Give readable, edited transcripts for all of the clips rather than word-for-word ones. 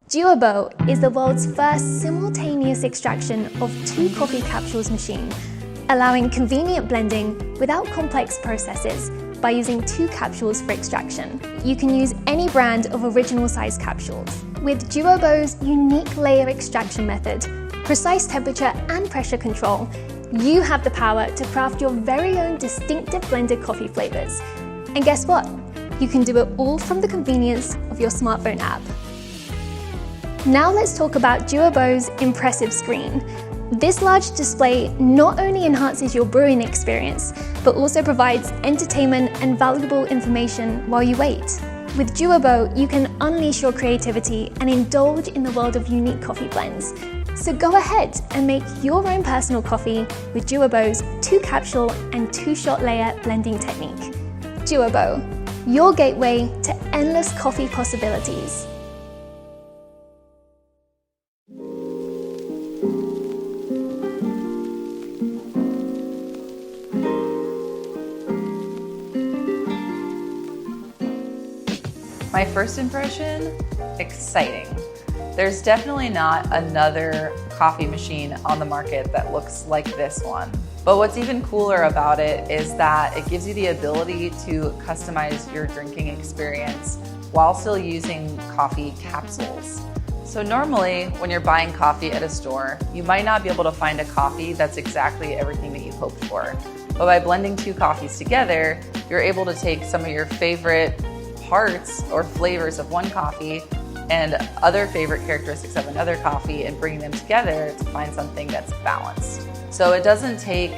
DUOBO is the world's first simultaneous extraction of 2 coffee capsules machine, allowing convenient blending without complex processes by using 2 capsules for extraction. You can use any brand of original size capsules. With DUOBO's unique layer extraction method, precise temperature and pressure control, you have the power to craft your very own distinctive blended coffee flavors. And guess what? You can do it all from the convenience of your smartphone app. Now let's talk about DUOBO's impressive screen. This large display not only enhances your brewing experience, but also provides entertainment and valuable information while you wait. With DUOBO, you can unleash your creativity and indulge in the world of unique coffee blends. So go ahead and make your own personal coffee with DUOBO's 2 capsule and 2 shot layer blending technique. DUOBO, your gateway to endless coffee possibilities. My first impression, exciting. There's definitely not another coffee machine on the market that looks like this one. But what's even cooler about it is that it gives you the ability to customize your drinking experience while still using coffee capsules. So normally, when you're buying coffee at a store, you might not be able to find a coffee that's exactly everything that you hoped for. But by blending 2 coffees together, you're able to take some of your favorite parts or flavors of one coffee and other favorite characteristics of another coffee and bring them together to find something that's balanced. So it doesn't take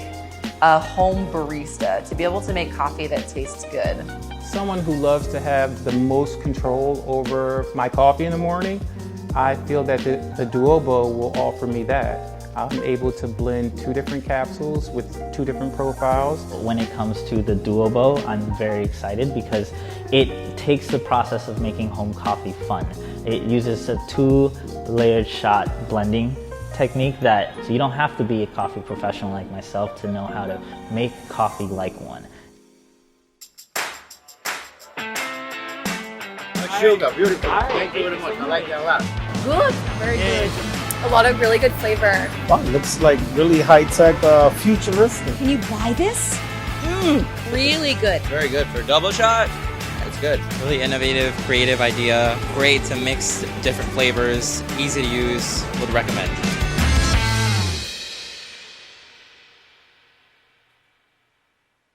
a home barista to be able to make coffee that tastes good. Someone who loves to have the most control over my coffee in the morning, I feel that the DUOBO will offer me that. I'm able to blend 2 different capsules with 2 different profiles. When it comes to the DUOBO, I'm very excited because it takes the process of making home coffee fun. It uses a 2-layered shot blending technique so you don't have to be a coffee professional like myself to know how to make coffee like one. Sugar, beautiful. Thank you very much. I like it a lot. Good, very good. A lot of really good flavor. Wow, looks like really high-tech, futuristic. Can you buy this? Really good. Very good for double shot. It's good. Really innovative, creative idea. Great to mix different flavors. Easy to use. Would recommend.